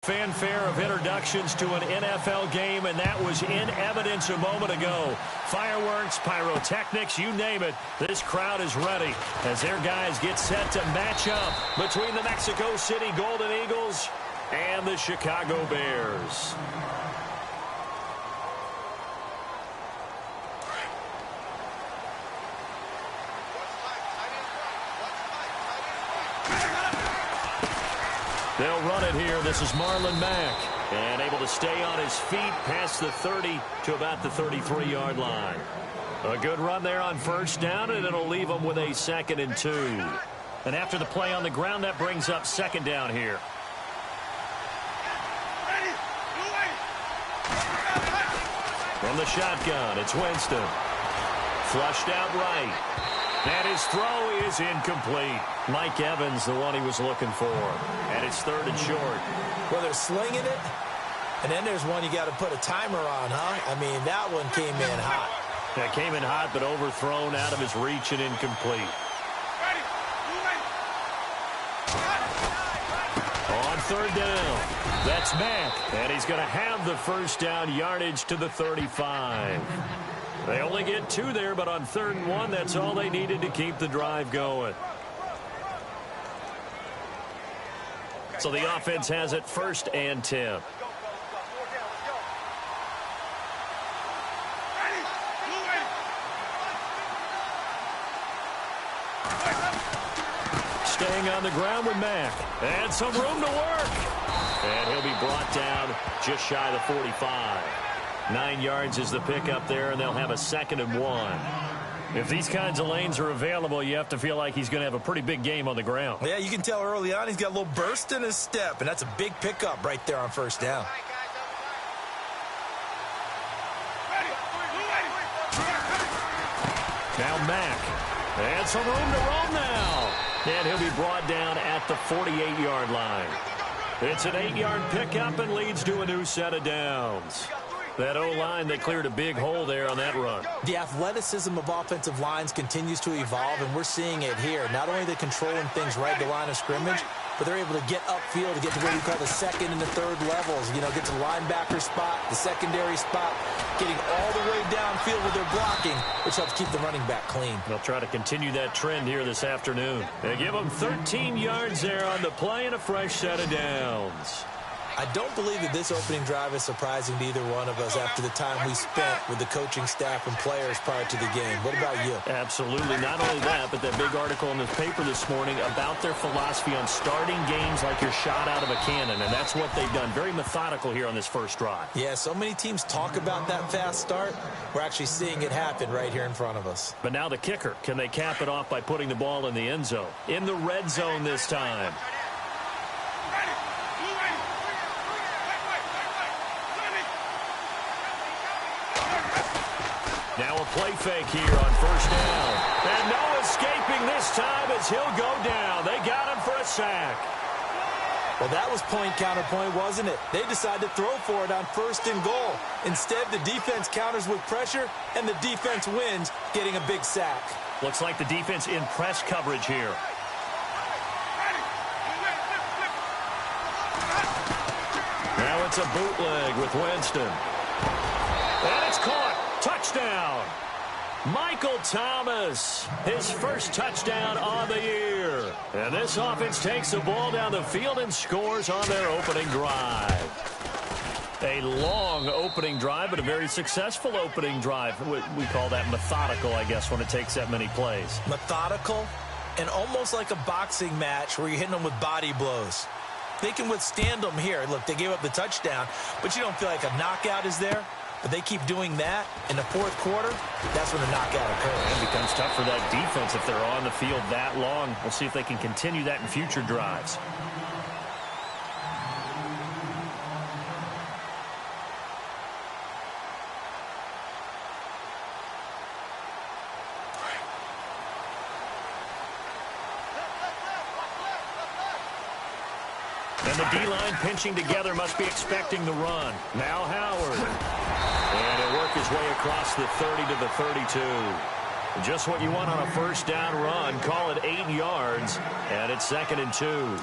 Fanfare of introductions to an NFL game, and that was in evidence a moment ago. Fireworks, pyrotechnics, you name it. This crowd is ready as their guys get set to match up between the Mexico City Golden Eagles and the Chicago Bears. They'll run it here. This is Marlon Mack. And able to stay on his feet past the 30 to about the 33-yard line. A good run there on first down, and it'll leave them with a 2nd and 2. And after the play on the ground, that brings up 2nd down here. From the shotgun, it's Winston. Flushed out right. And his throw is incomplete. Mike Evans, the one he was looking for. And it's 3rd and short. Well, they're slinging it. And then there's one you got to put a timer on, huh? I mean, that one came in hot. That came in hot, but overthrown out of his reach and incomplete. On 3rd down, that's Mack. And he's going to have the first down yardage to the 35. They only get 2 there, but on 3rd and 1, that's all they needed to keep the drive going. So the offense has it 1st and 10. Staying on the ground with Mack. And some room to work. And he'll be brought down just shy of the 45. 9 yards is the pickup there, and they'll have a 2nd and 1. If these kinds of lanes are available, you have to feel like he's going to have a pretty big game on the ground. Yeah, you can tell early on he's got a little burst in his step, and that's a big pickup right there on 1st down. Now Mack. And some room to roam now. And he'll be brought down at the 48-yard line. It's an 8-yard pickup and leads to a new set of downs. That O-line, they cleared a big hole there on that run. The athleticism of offensive lines continues to evolve, and we're seeing it here. Not only are they controlling things right at the line of scrimmage, but they're able to get upfield to get to what we call the 2nd and the 3rd levels. You know, get to the linebacker spot, the secondary spot, getting all the way downfield with their blocking, which helps keep the running back clean. They'll try to continue that trend here this afternoon. They give them 13 yards there on the play and a fresh set of downs. I don't believe that this opening drive is surprising to either one of us after the time we spent with the coaching staff and players prior to the game. What about you? Absolutely. Not only that, but that big article in the paper this morning about their philosophy on starting games like you're shot out of a cannon, and that's what they've done. Very methodical here on this first drive. Yeah, so many teams talk about that fast start. We're actually seeing it happen right here in front of us. But now the kicker. Can they cap it off by putting the ball in the end zone? In the red zone this time. Now a play fake here on 1st down. And no escaping this time as he'll go down. They got him for a sack. Well, that was point counterpoint, wasn't it? They decided to throw for it on 1st and goal. Instead, the defense counters with pressure, and the defense wins, getting a big sack. Looks like the defense in press coverage here. Now it's a bootleg with Winston. And it's caught. Touchdown. Michael Thomas, his first touchdown on the year. And this offense takes the ball down the field and scores on their opening drive. A long opening drive, but a very successful opening drive. We call that methodical, I guess, when it takes that many plays. Methodical and almost like a boxing match where you're hitting them with body blows. They can withstand them here. Look, they gave up the touchdown, but you don't feel like a knockout is there. But they keep doing that in the 4th quarter. That's when the knockout occurs. It becomes tough for that defense if they're on the field that long. We'll see if they can continue that in future drives. And the D-line pinching together must be expecting the run. Now Howard. And he'll work his way across the 30 to the 32. Just what you want on a 1st down run. Call it 8 yards. And it's 2nd and 2.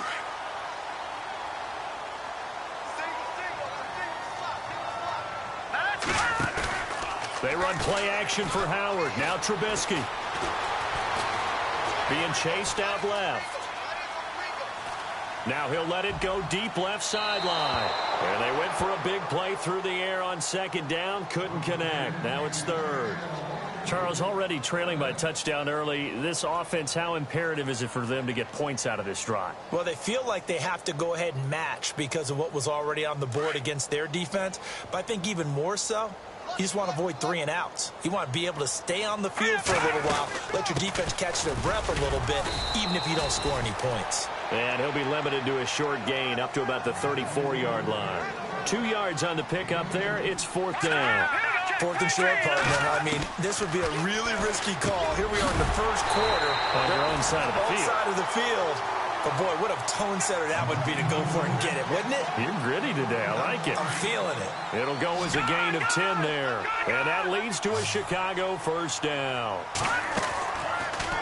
They run play action for Howard. Now Trubisky. Being chased out left. Now he'll let it go deep left sideline. And they went for a big play through the air on second down. Couldn't connect. Now it's third. Charles, already trailing by a touchdown early. This offense, how imperative is it for them to get points out of this drive? Well, they feel like they have to go ahead and match because of what was already on the board against their defense. But I think even more so, you just want to avoid 3 and outs. You want to be able to stay on the field for a little while, let your defense catch their breath a little bit, even if you don't score any points. And he'll be limited to a short gain up to about the 34-yard line. 2 yards on the pickup there. It's fourth down. 4th and short, partner. I mean, this would be a really risky call. Here we are in the first quarter. On your own side of the field. Side of the field. But, boy, what a tone setter that would be to go for it and get it, wouldn't it? You're gritty today. I like it. I'm feeling it. It'll go as a gain of 10 there. And that leads to a Chicago first down.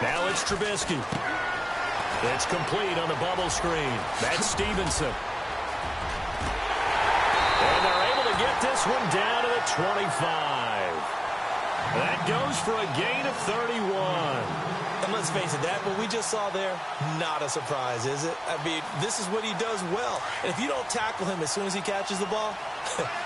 Now it's Trubisky. It's complete on the bubble screen. That's Stevenson. And they're able to get this one down to the 25. That goes for a gain of 31. And let's face it, that what we just saw there, not a surprise, is it? I mean, this is what he does well. And if you don't tackle him as soon as he catches the ball,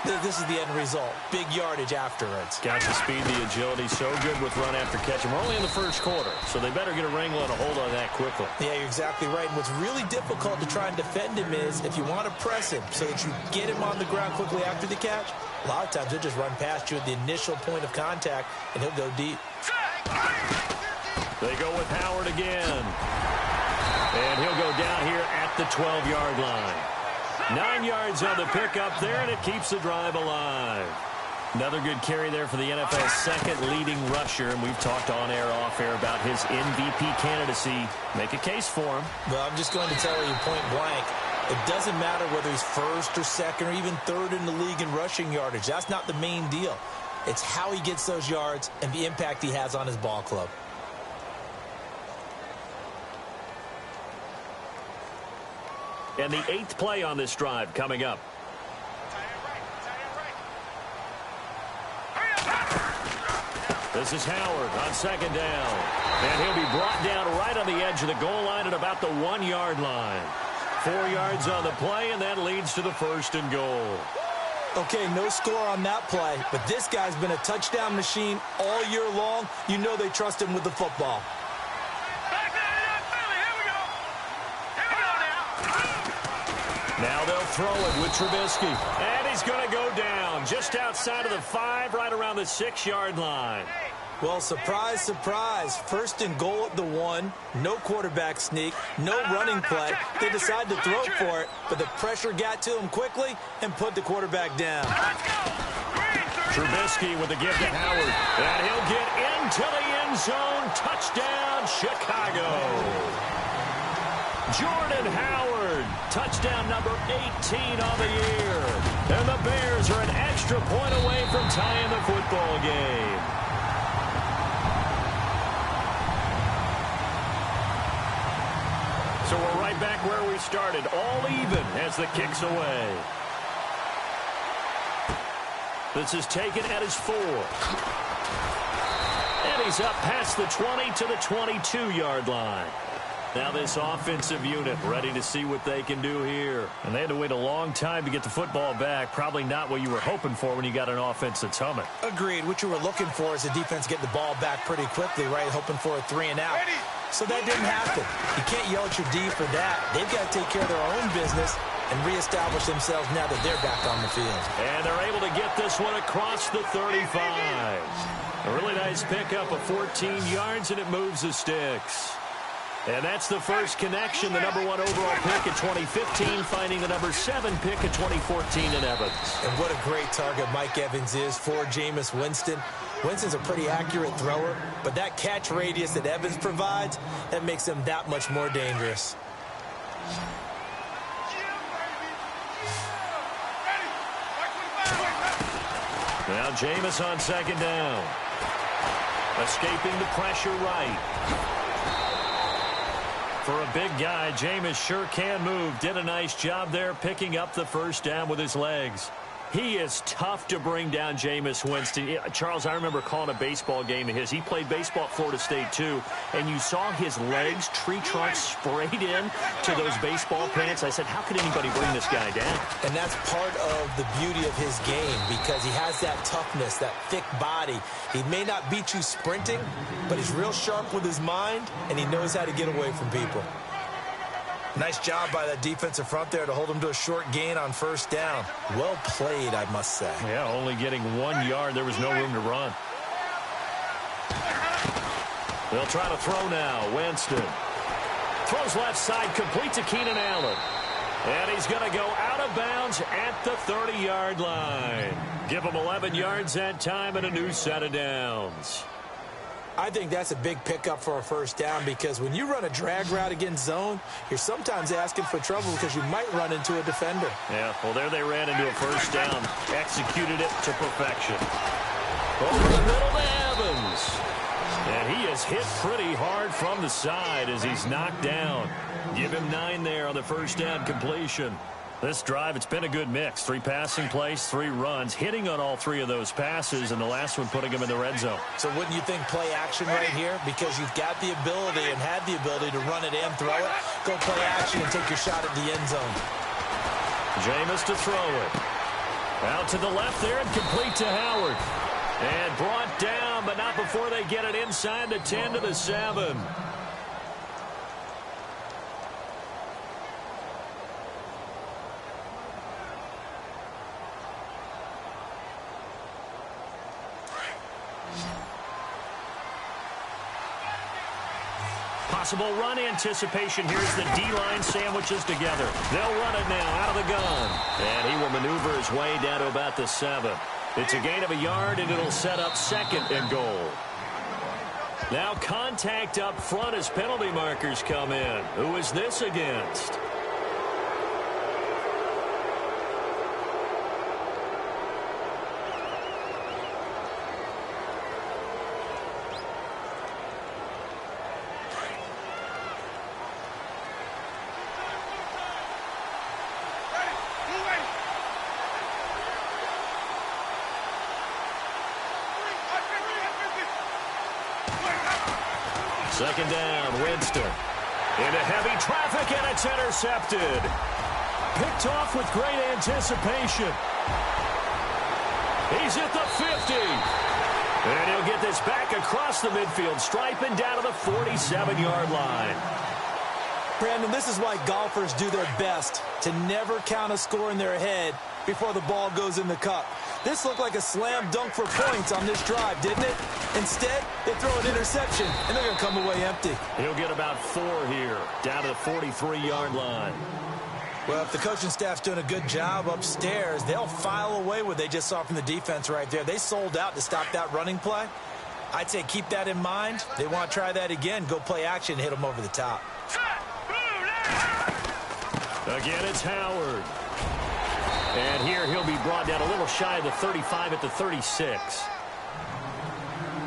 this is the end result. Big yardage afterwards. Got the speed, the agility, so good with run after catch. And we're only in the first quarter, so they better get a wrangle and a hold on that quickly. Yeah, you're exactly right. And what's really difficult to try and defend him is if you want to press him so that you get him on the ground quickly after the catch, a lot of times he'll just run past you at the initial point of contact, and he'll go deep. They go with Howard again. And he'll go down here at the 12-yard line. 9 yards on the pickup there, and it keeps the drive alive. Another good carry there for the NFL's second leading rusher, and we've talked on air, off air about his MVP candidacy. Make a case for him. Well, I'm just going to tell you point blank, it doesn't matter whether he's first or second or even third in the league in rushing yardage. That's not the main deal. It's how he gets those yards and the impact he has on his ball club. And the 8th play on this drive coming up. This is Howard on second down. And he'll be brought down right on the edge of the goal line at about the 1-yard line. 4 yards on the play, and that leads to the first and goal. Okay, no score on that play, but this guy's been a touchdown machine all year long. You know they trust him with the football. Now they'll throw it with Trubisky. And he's going to go down just outside of the 5, right around the 6-yard line. Well, surprise, surprise. First and goal at the 1. No quarterback sneak. No running play. They decide to throw for it, but the pressure got to him quickly and put the quarterback down. Trubisky with the give to Howard. And he'll get into the end zone. Touchdown, Chicago. Jordan Howard, touchdown number 18 on the year. And the Bears are an extra point away from tying the football game. So we're right back where we started, all even as the kick's away. This is taken at his 4. And he's up past the 20 to the 22-yard line. Now this offensive unit ready to see what they can do here. And they had to wait a long time to get the football back. Probably not what you were hoping for when you got an offense that's humming. Agreed. What you were looking for is the defense get the ball back pretty quickly, right? Hoping for a 3 and out. So that didn't happen. You can't yell at your D for that. They've got to take care of their own business and reestablish themselves now that they're back on the field. And they're able to get this one across the 35. A really nice pickup of 14 yards, and it moves the sticks. And that's the first connection, the number 1 overall pick in 2015, finding the number 7 pick in 2014 in Evans. And what a great target Mike Evans is for Jameis Winston. Winston's a pretty accurate thrower, but that catch radius that Evans provides, that makes him that much more dangerous. Now Jameis on second down. Escaping the pressure right. For a big guy, Jameis sure can move. Did a nice job there picking up the first down with his legs. He is tough to bring down, Jameis Winston. Charles, I remember calling a baseball game of his. He played baseball at Florida State, too, and you saw his legs, tree trunks sprayed in to those baseball pants. I said, how could anybody bring this guy down? And that's part of the beauty of his game because he has that toughness, that thick body. He may not beat you sprinting, but he's real sharp with his mind, and he knows how to get away from people. Nice job by that defensive front there to hold him to a short gain on first down. Well played, I must say. Yeah, only getting 1 yard. There was no room to run. They'll try to throw now. Winston throws left side, complete to Keenan Allen. And he's going to go out of bounds at the 30-yard line. Give him 11 yards that time and a new set of downs. I think that's a big pickup for a first down because when you run a drag route against zone, you're sometimes asking for trouble because you might run into a defender. Yeah, well, there they ran into a first down. Executed it to perfection. Over the middle to Evans. And he is hit pretty hard from the side as he's knocked down. Give him 9 there on the first down completion. This drive, it's been a good mix. 3 passing plays, 3 runs, hitting on all 3 of those passes, and the last one putting him in the red zone. So wouldn't you think play action right here? Because you've got the ability and had the ability to run it and throw it. Go play action and take your shot at the end zone. Jameis to throw it. Out to the left there and complete to Howard. And brought down, but not before they get it inside the 10 to the 7. Possible run anticipation. Here's the D-line sandwiches together. They'll run it now out of the gun. And he will maneuver his way down to about the 7. It's a gain of a yard, and it'll set up 2nd and goal. Now contact up front as penalty markers come in. Who is this against? Second down, Winston. Into heavy traffic, and it's intercepted. Picked off with great anticipation. He's at the 50. And he'll get this back across the midfield stripe and down to the 47-yard line. Brandon, this is why golfers do their best to never count a score in their head before the ball goes in the cup. This looked like a slam dunk for points on this drive, didn't it? Instead, they throw an interception, and they're going to come away empty. He'll get about 4 here, down to the 43-yard line. Well, if the coaching staff's doing a good job upstairs, they'll file away what they just saw from the defense right there. They sold out to stop that running play. I'd say keep that in mind. They want to try that again. Go play action and hit them over the top. Again, it's Howard. And here he'll be brought down a little shy of the 35 at the 36.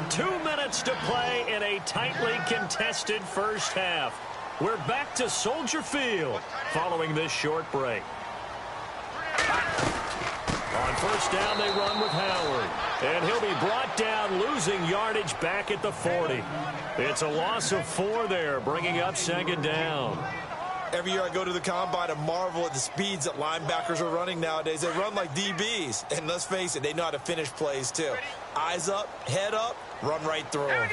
2 minutes to play in a tightly contested first half. We're back to Soldier Field following this short break. On first down, they run with Howard. And he'll be brought down, losing yardage back at the 40. It's a loss of 4 there, bringing up 2nd down. Every year I go to the combine and marvel at the speeds that linebackers are running nowadays. They run like DBs. And let's face it, they know how to finish plays too. Eyes up, head up, run right through them.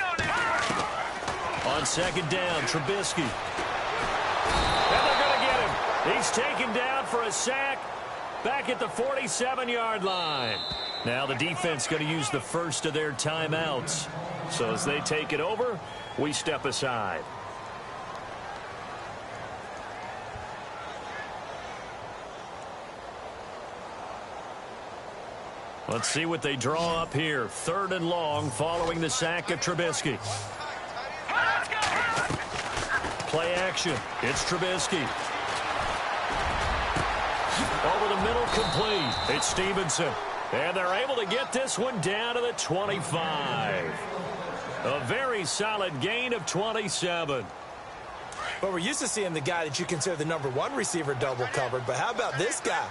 On 2nd down, Trubisky. And they're going to get him. He's taken down for a sack back at the 47-yard line. Now the defense going to use the first of their timeouts. So as they take it over, we step aside. Let's see what they draw up here. 3rd and long following the sack of Trubisky. Play action. It's Trubisky. Over the middle, complete. It's Stevenson. And they're able to get this one down to the 25. A very solid gain of 27. Well, we're used to seeing the guy that you consider the #1 receiver double covered, but how about this guy?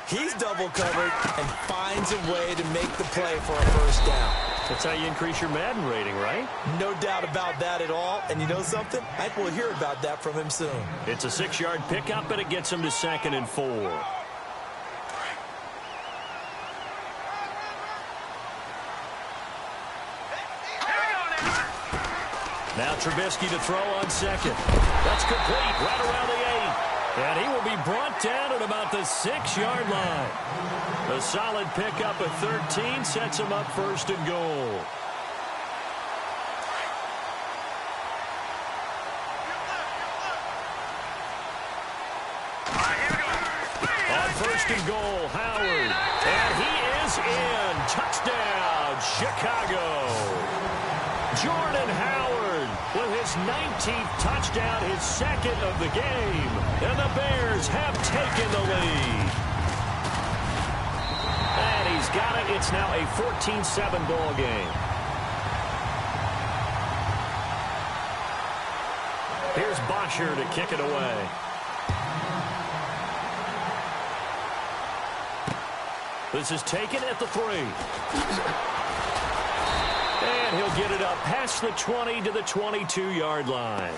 He's double covered and finds a way to make the play for a first down. That's how you increase your Madden rating, right? No doubt about that at all. And you know something? I think we'll hear about that from him soon. It's a 6-yard pickup, and it gets him to 2nd and 4. Now Trubisky to throw on 2nd. That's complete right around the 8. And he will be brought down at about the 6-yard line. A solid pickup of 13 sets him up 1st and goal. On 1st and goal, Howard. And he is in. Touchdown, Chicago. Jordan Howard with his 19th touchdown, his 2nd of the game. And the Bears have taken the lead. And he's got it. It's now a 14-7 ball game. Here's Bosher to kick it away. This is taken at the 3. And he'll get it up past the 20 to the 22-yard line.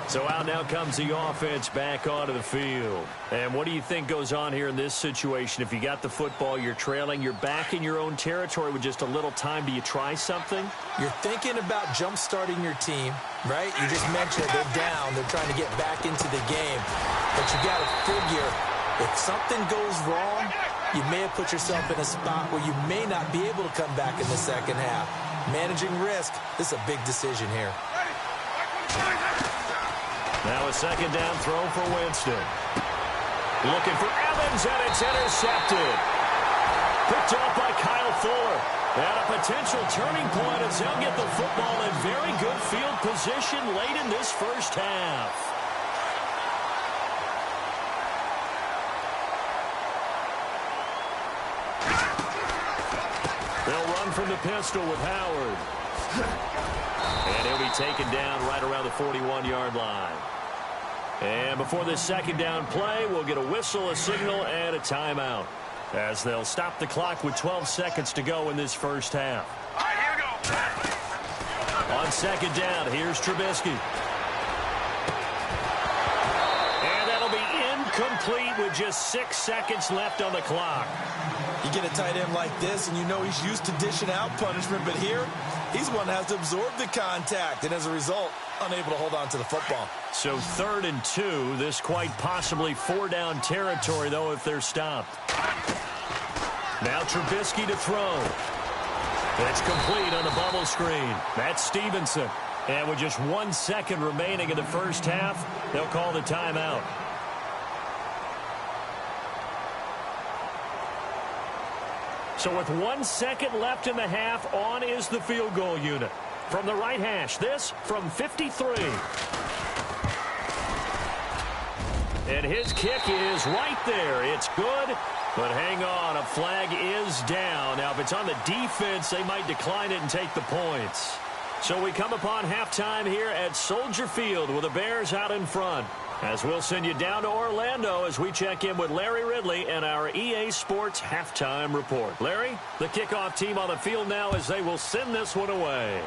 So out now comes the offense back onto the field. And what do you think goes on here in this situation? If you got the football, you're trailing, you're back in your own territory with just a little time. Do you try something? You're thinking about jump-starting your team, right? You just mentioned they're down. They're trying to get back into the game. But you got to figure, if something goes wrong, you may have put yourself in a spot where you may not be able to come back in the second half. Managing risk, this is a big decision here. Now a 2nd down throw for Winston. Looking for Evans, and it's intercepted. Picked off by Kyle Fuller. And a potential turning point as they'll get the football in very good field position late in this first half. They'll run from the pistol with Howard. And he'll be taken down right around the 41-yard line. And before this 2nd down play, we'll get a whistle, a signal, and a timeout, as they'll stop the clock with 12 seconds to go in this first half. All right, here we go. On 2nd down, here's Trubisky. And that'll be incomplete with just 6 seconds left on the clock. You get a tight end like this, and you know he's used to dishing out punishment, but here, he's one that has to absorb the contact, and as a result, unable to hold on to the football. So 3rd and 2, this quite possibly 4-down territory, though, if they're stopped. Now Trubisky to throw. It's complete on the bubble screen. That's Stevenson. And with just 1 second remaining in the first half, they'll call the timeout. So with 1 second left in the half, on is the field goal unit. From the right hash, this from 53. And his kick is right there. It's good, but hang on, a flag is down. Now, if it's on the defense, they might decline it and take the points. So we come upon halftime here at Soldier Field with the Bears out in front. As we'll send you down to Orlando as we check in with Larry Ridley and our EA Sports Halftime Report. Larry, the kickoff team on the field now as they will send this one away.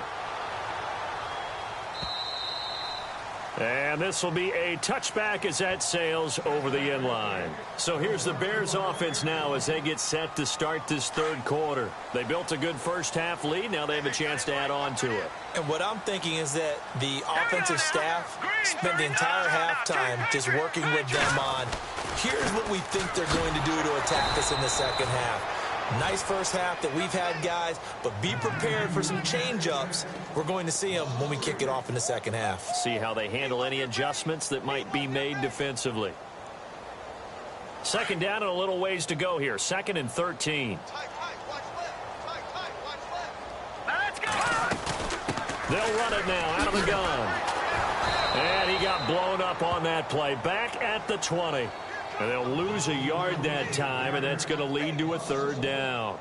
And this will be a touchback as that sails over the end line. So here's the Bears offense now as they get set to start this 3rd quarter. They built a good first half lead. Now they have a chance to add on to it. And what I'm thinking is that the offensive staff spent the entire halftime just working with them on, here's what we think they're going to do to attack us in the second half. Nice first half that we've had, guys, but be prepared for some change-ups. We're going to see them when we kick it off in the second half. See how they handle any adjustments that might be made defensively. 2nd down and a little ways to go here. 2nd and 13. They'll run it now out of the gun. And he got blown up on that play. Back at the 20. And they'll lose a yard that time, and that's going to lead to a 3rd down.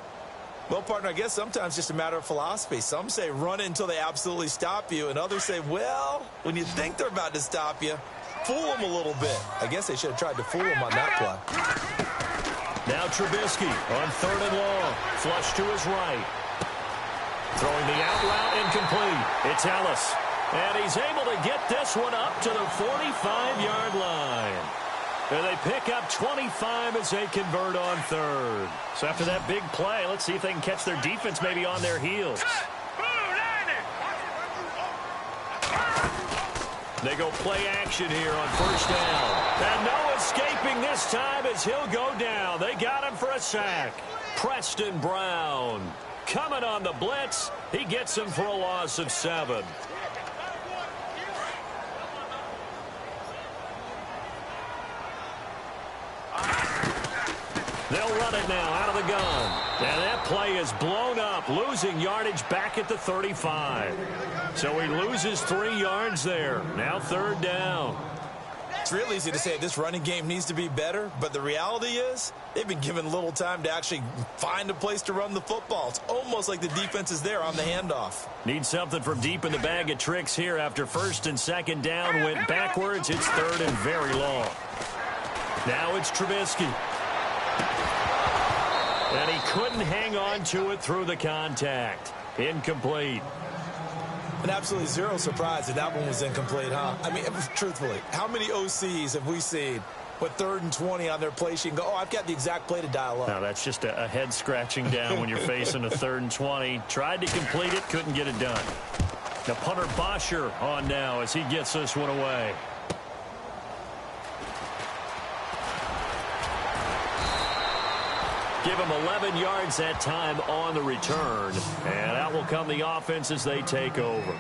Well, partner, I guess sometimes it's just a matter of philosophy. Some say run it until they absolutely stop you, and others say, well, when you think they're about to stop you, fool them a little bit. I guess they should have tried to fool them on that play. Now Trubisky on 3rd and long. Flush to his right. Throwing the out route incomplete. It's Ellis. And he's able to get this one up to the 45-yard line. And they pick up 25 as they convert on 3rd. So after that big play, let's see if they can catch their defense maybe on their heels. They go play action here on 1st down. And no escaping this time as he'll go down. They got him for a sack. Preston Brown coming on the blitz. He gets him for a loss of 7. They'll run it now out of the gun. And that play is blown up, losing yardage back at the 35. So he loses 3 yards there. Now 3rd down. It's real easy to say this running game needs to be better, but the reality is they've been given little time to actually find a place to run the football. It's almost like the defense is there on the handoff. Need something from deep in the bag of tricks here after 1st and 2nd down. Went backwards. It's 3rd and very long. Now it's Trubisky. And he couldn't hang on to it through the contact. Incomplete. And absolutely zero surprise that one was incomplete, huh? I mean, truthfully, how many OCs have we seen with 3rd and 20 on their play sheet and go, oh, I've got the exact play to dial up? Now, that's just a head scratching down when you're facing a 3rd and 20. Tried to complete it, couldn't get it done. Now, punter Bosher on now as he gets this one away. Give him 11 yards that time on the return. And out will come the offense as they take over.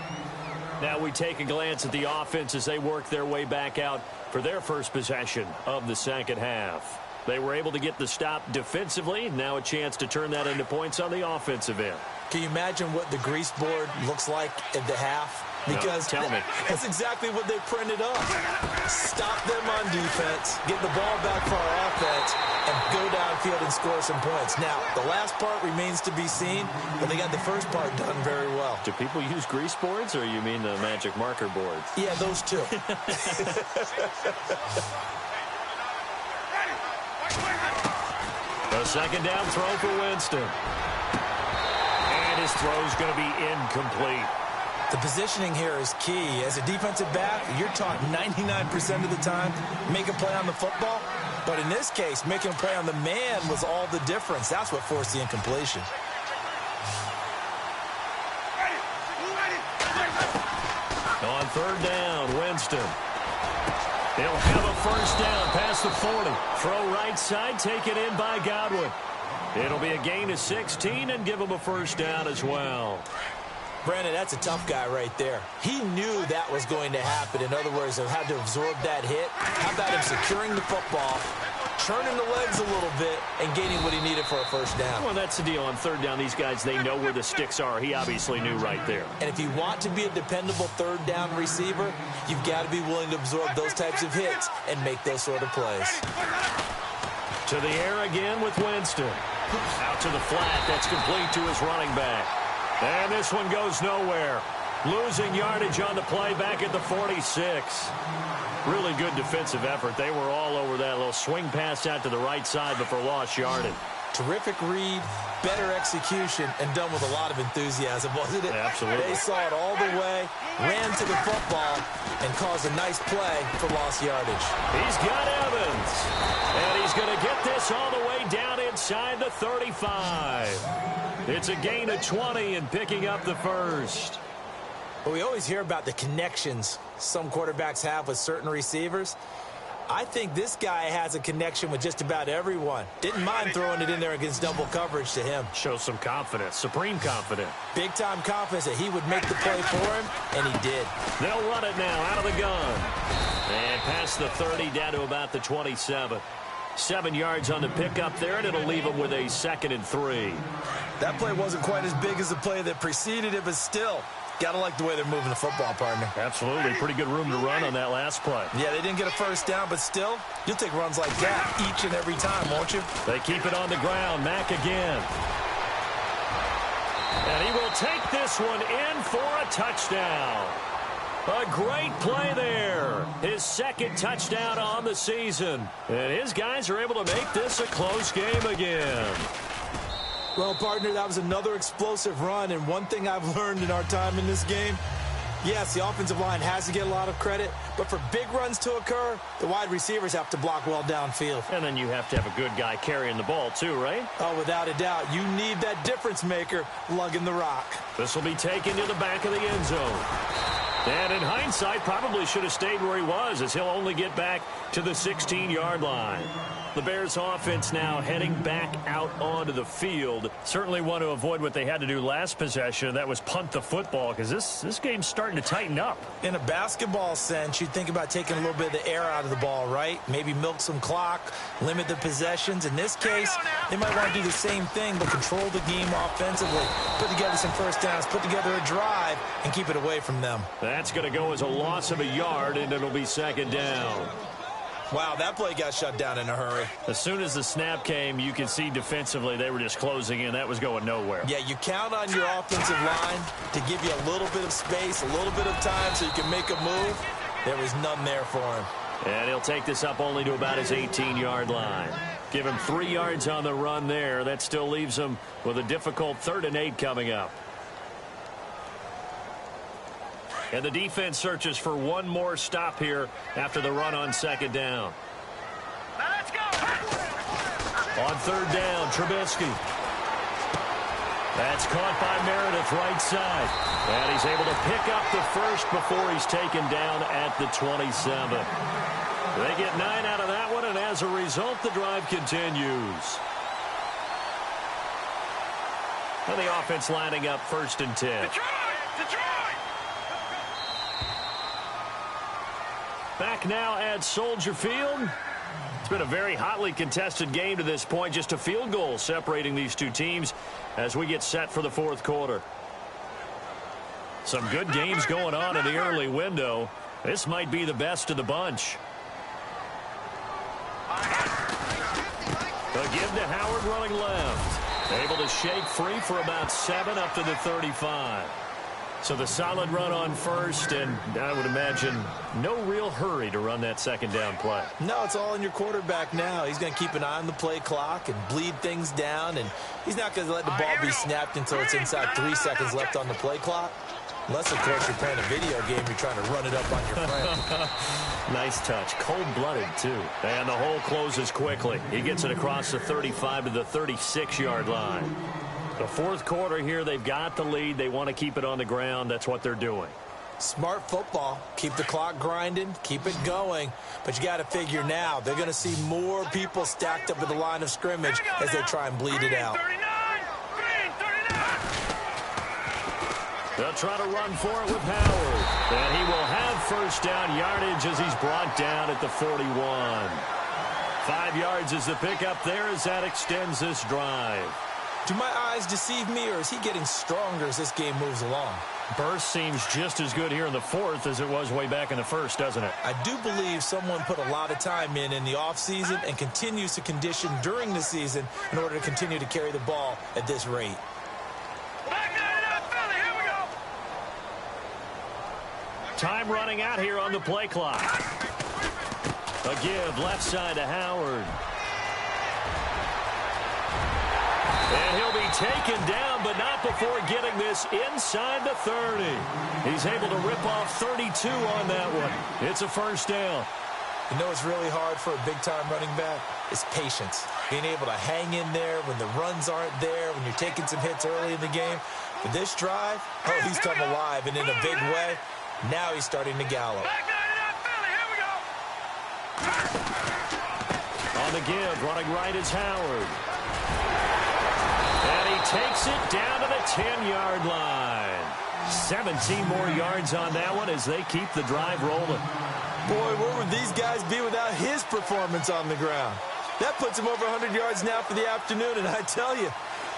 Now we take a glance at the offense as they work their way back out for their first possession of the 2nd half. They were able to get the stop defensively. Now a chance to turn that into points on the offensive end. Can you imagine what the grease board looks like at the half? Because no, tell me. That's exactly what they printed up. Stop them on defense, get the ball back for our offense, and go downfield and score some points. Now, the last part remains to be seen, but they got the first part done very well. Do people use grease boards, or you mean the magic marker boards? Yeah, those two. The 2nd down throw for Winston. And his throw's going to be incomplete. The positioning here is key. As a defensive back, you're taught 99% of the time, make a play on the football. But in this case, making a play on the man was all the difference. That's what forced the incompletion. On 3rd down, Winston. He'll have a 1st down past the 40. Throw right side, taken in by Godwin. It'll be a gain of 16 and give him a 1st down as well. Brandon, that's a tough guy right there. He knew that was going to happen. In other words, he had to absorb that hit. How about him securing the football, turning the legs a little bit, and gaining what he needed for a 1st down? Well, that's the deal. On 3rd down, these guys, they know where the sticks are. He obviously knew right there. And if you want to be a dependable 3rd down receiver, you've got to be willing to absorb those types of hits and make those sort of plays. To the air again with Winston. Out to the flat. That's complete to his running back. And this one goes nowhere. Losing yardage on the play back at the 46. Really good defensive effort. They were all over that little swing pass out to the right side, but for lost yardage. Terrific read, better execution, and done with a lot of enthusiasm, wasn't it? Absolutely. They saw it all the way, ran to the football, and caused a nice play for lost yardage. He's got Evans. And he's going to get this all the way down inside the 35. It's a gain of 20 and picking up the 1st. Well, we always hear about the connections some quarterbacks have with certain receivers. I think this guy has a connection with just about everyone. Didn't mind throwing it in there against double coverage to him. Shows some confidence, supreme confidence. Big-time confidence that he would make the play for him, and he did. They'll run it now out of the gun. And past the 30 down to about the 27. 7 yards on the pickup there, and it'll leave him with a 2nd and 3. That play wasn't quite as big as the play that preceded it, but still, got to like the way they're moving the football, partner. Absolutely. Pretty good room to run on that last play. Yeah, they didn't get a 1st down, but still, you'll take runs like that each and every time, won't you? They keep it on the ground. Mack again. And he will take this one in for a touchdown. A great play there. His second touchdown on the season. And his guys are able to make this a close game again. Well, partner, that was another explosive run. And one thing I've learned in our time in this game, yes, the offensive line has to get a lot of credit, but for big runs to occur, the wide receivers have to block well downfield. And then you have to have a good guy carrying the ball too, right? Oh, without a doubt. You need that difference maker lugging the rock. This will be taken to the back of the end zone. And in hindsight, probably should have stayed where he was, as he'll only get back to the 16-yard line. The Bears offense now heading back out onto the field. Certainly want to avoid what they had to do last possession. That was punt the football, because this game's starting to tighten up. In a basketball sense, you'd think about taking a little bit of the air out of the ball, right? Maybe milk some clock, limit the possessions. In this case, they might want to do the same thing, but control the game offensively. Put together some first downs, put together a drive, and keep it away from them. That's going to go as a loss of a yard, and it'll be second down. Wow, that play got shut down in a hurry. As soon as the snap came, you could see defensively they were just closing in. That was going nowhere. Yeah, you count on your offensive line to give you a little bit of space, a little bit of time so you can make a move. There was none there for him. And he'll take this up only to about his 18-yard line. Give him 3 yards on the run there. That still leaves him with a difficult 3rd and 8 coming up. And the defense searches for one more stop here after the run on second down. Now let's go. On 3rd down, Trubisky. That's caught by Meredith right side. And he's able to pick up the first before he's taken down at the 27. They get 9 out of that one, and as a result, the drive continues. And the offense lining up 1st and 10. Detroit! Back now at Soldier Field. It's been a very hotly contested game to this point. Just a field goal separating these two teams as we get set for the 4th quarter. Some good games going on in the early window. This might be the best of the bunch. A give to Howard running left. Able to shake free for about 7 up to the 35. So the solid run on 1st, and I would imagine no real hurry to run that 2nd down play. No, it's all in your quarterback now. He's going to keep an eye on the play clock and bleed things down, and he's not going to let the ball be snapped until it's inside 3 seconds left on the play clock. Unless, of course, you're playing a video game, you're trying to run it up on your friend. Nice touch. Cold-blooded, too. And the hole closes quickly. He gets it across the 35 to the 36-yard line. The 4th quarter here, they've got the lead. They want to keep it on the ground. That's what they're doing. Smart football. Keep the clock grinding. Keep it going. But you got to figure now, they're going to see more people stacked up at the line of scrimmage as they try and bleed it out. They'll try to run for it with Howard. And he will have 1st down yardage as he's brought down at the 41. 5 yards is the pickup there as that extends this drive. Do my eyes deceive me, or is he getting stronger as this game moves along? Burst seems just as good here in the 4th as it was way back in the 1st, doesn't it? I do believe someone put a lot of time in the offseason and continues to condition during the season in order to continue to carry the ball at this rate. Time running out here on the play clock. A give left side to Howard. And he'll be taken down, but not before getting this inside the 30. He's able to rip off 32 on that one. It's a 1st down. You know what's really hard for a big-time running back? Is patience. Being able to hang in there when the runs aren't there, when you're taking some hits early in the game. For this drive, oh, he's come alive, and in a big way. Now he's starting to gallop. On the give, running right is Howard. And he takes it down to the 10-yard line. 17 more yards on that one as they keep the drive rolling. Boy, where would these guys be without his performance on the ground? That puts him over 100 yards now for the afternoon, and I tell you,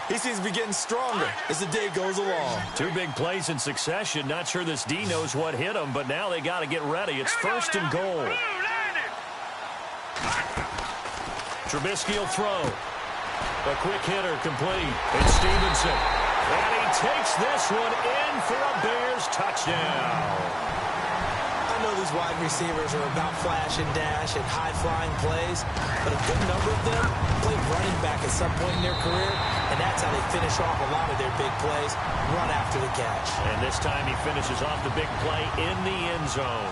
he seems to be getting stronger as the day goes along. 2 big plays in succession. Not sure this D knows what hit him, but now they got to get ready. It's 1st and goal. Trubisky will throw. A quick hitter complete. It's Stevenson. And he takes this one in for a Bears touchdown. know these wide receivers are about flash and dash and high-flying plays, but a good number of them played running back at some point in their career, and that's how they finish off a lot of their big plays, run after the catch. And this time he finishes off the big play in the end zone.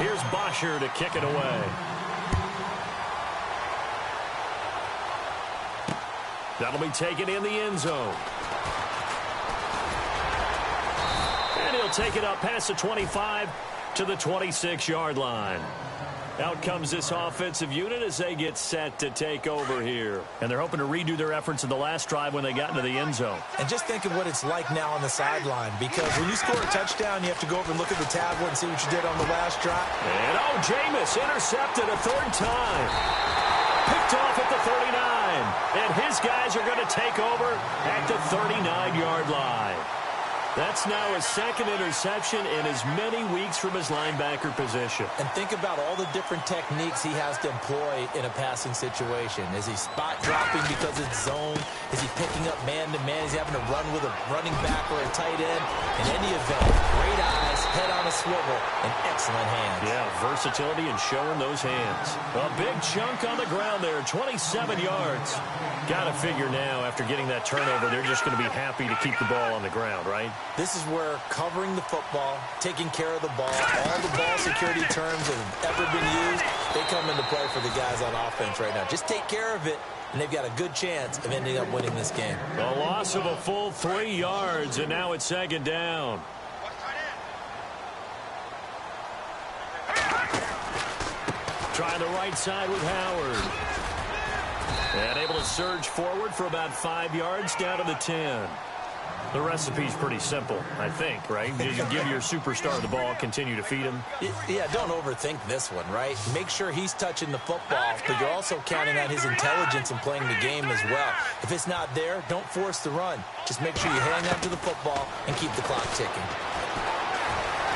Here's Bosher to kick it away. That'll be taken in the end zone. And he'll take it up past the 25 to the 26-yard line. Out comes this offensive unit as they get set to take over here. And they're hoping to redo their efforts in the last drive when they got into the end zone. And just think of what it's like now on the sideline, because when you score a touchdown, you have to go over and look at the tablet and see what you did on the last drive. And, Jameis intercepted a third time. Picked off at the 39. And his guys are going to take over at the 39-yard line. That's now his second interception in as many weeks from his linebacker position. And think about all the different techniques he has to employ in a passing situation. Is he spot dropping because it's zone? Is he picking up man-to-man? Is he having to run with a running back or a tight end? In any event, great eyes, head on a swivel, and excellent hands. Yeah, versatility and showing those hands. A big chunk on the ground there, 27 yards. Got to figure now, after getting that turnover, they're just going to be happy to keep the ball on the ground, right? This is where covering the football, taking care of the ball, all the ball security terms that have ever been used, they come into play for the guys on offense right now. Just take care of it, and they've got a good chance of ending up winning this game. A loss of a full 3 yards, and now it's second down. Trying the right side with Howard. And able to surge forward for about 5 yards down to the 10. The recipe's pretty simple, I think, right? You give your superstar the ball, continue to feed him. Yeah, don't overthink this one, right? Make sure he's touching the football, but you're also counting on his intelligence in playing the game as well. If it's not there, don't force the run. Just make sure you hang on to the football and keep the clock ticking.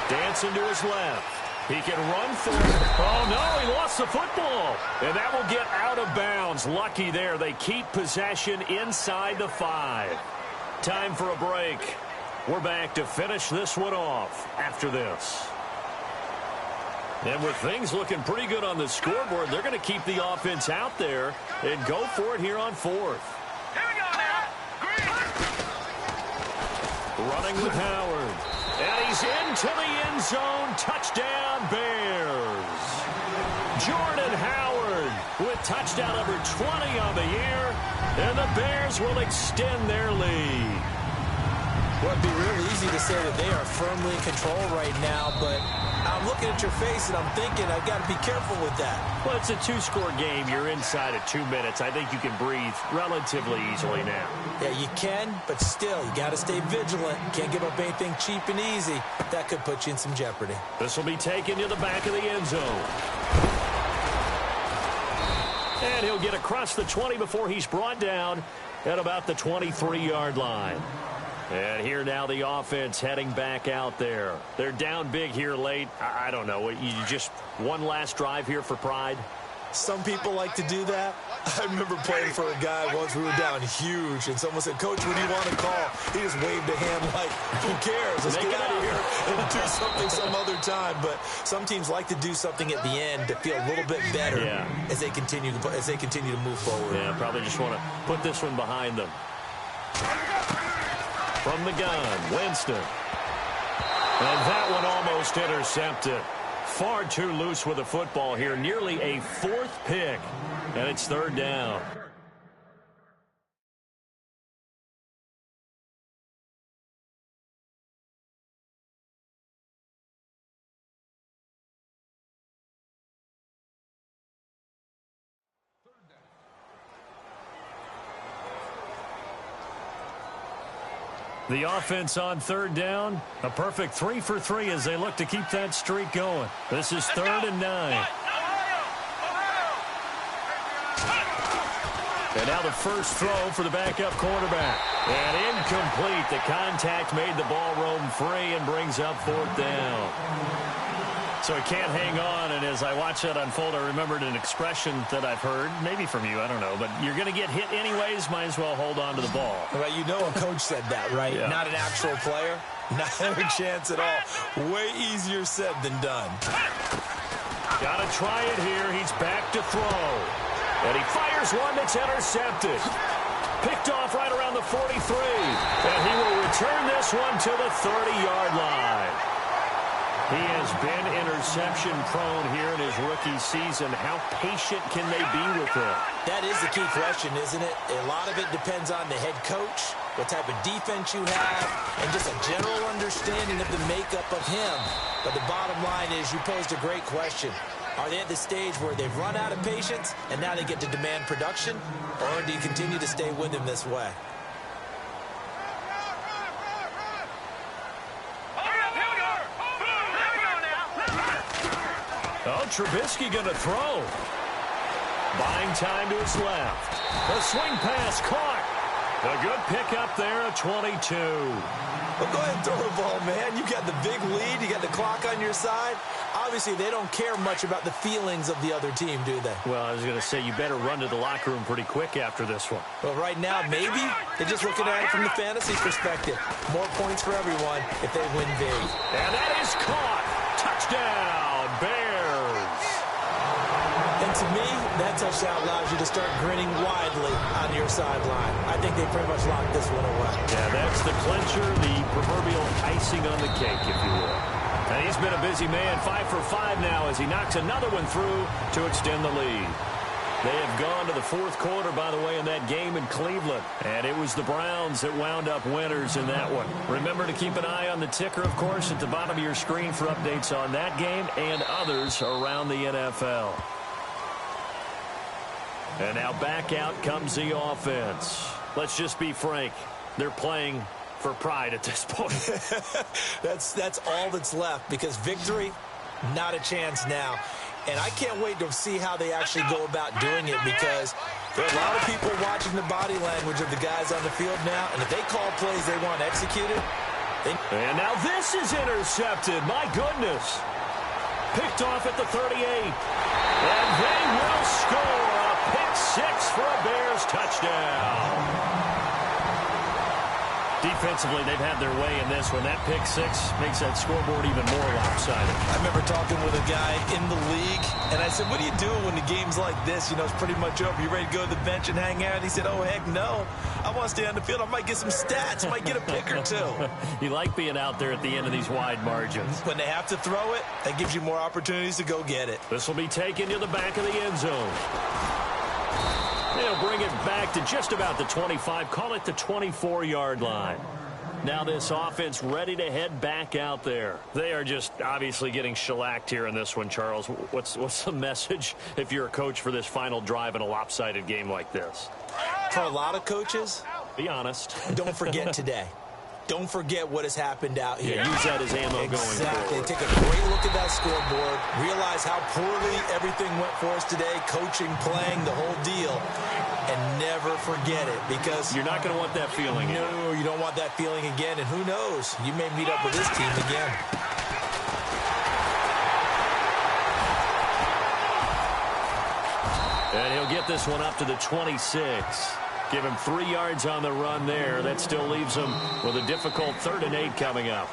Dancing to his left. He can run for it. Oh, no, he lost the football. And that will get out of bounds. Lucky there. They keep possession inside the 5. Time for a break. We're back to finish this one off after this. And with things looking pretty good on the scoreboard, they're going to keep the offense out there and go for it here on 4th. Here we go now. Green. Running with Howard. And he's into the end zone. Touchdown, Bears. Jordan Howard with touchdown number 20 on the year. And the Bears will extend their lead. Well, it'd be real easy to say that they are firmly in control right now, but I'm looking at your face and I'm thinking I've got to be careful with that. Well, it's a 2-score game. You're inside of 2 minutes. I think you can breathe relatively easily now. Yeah, you can, but still, you got to stay vigilant. You can't give up anything cheap and easy. That could put you in some jeopardy. This will be taken to the back of the end zone. And he'll get across the 20 before he's brought down at about the 23-yard line. And here now the offense heading back out there. They're down big here late. I don't know. You just one last drive here for pride? Some people like to do that. I remember playing for a guy once. We were down huge, and someone said, "Coach, what do you want to call?" He just waved a hand like, who cares? Let's get out of here and do something some other time. But some teams like to do something at the end to feel a little bit better as they continue to move forward. Yeah, probably just want to put this one behind them. From the gun, Winston. And that one almost intercepted. Far too loose with the football here. Nearly a 4th pick. And it's 3rd down. The offense on 3rd down. A perfect 3 for 3 as they look to keep that streak going. This is 3rd and 9. And now the first throw for the backup quarterback. And incomplete. The contact made the ball roam free and brings up 4th down. So he can't hang on, and as I watch that unfold, I remembered an expression that I've heard, maybe from you, I don't know, but you're going to get hit anyways, might as well hold on to the ball. Well, you know a coach said that, right? Yeah. Not an actual player. Not a chance at all. Way easier said than done. Got to try it here. He's back to throw. And he fires one that's intercepted. Picked off right around the 43. And he will return this one to the 30-yard line. He has been interception-prone here in his rookie season. How patient can they be with him? That is the key question, isn't it? A lot of it depends on the head coach, what type of defense you have, and just a general understanding of the makeup of him. But the bottom line is you posed a great question. Are they at the stage where they've run out of patience and now they get to demand production? Or do you continue to stay with him this way? Oh, Trubisky going to throw. Buying time to his left. The swing pass caught. A good pickup there at 22. Well, go ahead and throw the ball, man. You got the big lead. You got the clock on your side. Obviously, they don't care much about the feelings of the other team, do they? Well, I was going to say, you better run to the locker room pretty quick after this one. Well, right now, maybe they're just looking at it from the fantasy perspective. More points for everyone if they win big. And that is caught. Touchdown, Bears. And to me, that touchdown allows you to start grinning widely on your sideline. I think they pretty much locked this one away. Yeah, that's the clincher, the proverbial icing on the cake, if you will. And he's been a busy man, 5 for 5 now as he knocks another one through to extend the lead. They have gone to the fourth quarter, by the way, in that game in Cleveland. And it was the Browns that wound up winners in that one. Remember to keep an eye on the ticker, of course, at the bottom of your screen for updates on that game and others around the NFL. And now back out comes the offense. Let's just be frank. They're playing for pride at this point. That's all that's left because victory, not a chance now. And I can't wait to see how they actually go about doing it because there are a lot of people watching the body language of the guys on the field now. And if they call plays they want executed. And now this is intercepted. My goodness. Picked off at the 38. And they will score. A pick six for a Bears touchdown. Defensively, they've had their way in this one. That pick six makes that scoreboard even more lopsided. I remember talking with a guy in the league, and I said, what do you do when the game's like this? You know, it's pretty much over. You ready to go to the bench and hang out? And he said, oh, heck no. I want to stay on the field. I might get some stats. I might get a pick or two. You like being out there at the end of these wide margins. When they have to throw it, that gives you more opportunities to go get it. This will be taken to the back of the end zone. They'll bring it back to just about the 25. Call it the 24-yard line. Now this offense ready to head back out there. They are just obviously getting shellacked here in this one, Charles. What's the message if you're a coach for this final drive in a lopsided game like this? For a lot of coaches, be honest. Don't forget today. Don't forget what has happened out here. Yeah, use that as ammo going forward. Take a great look at that scoreboard. Realize how poorly everything went for us today. Coaching, playing, the whole deal. And never forget it because you're not going to want that feeling. No, you don't want that feeling again. And who knows? You may meet up with this team again. And he'll get this one up to the 26. Give him 3 yards on the run there. That still leaves him with a difficult 3rd and 8 coming up.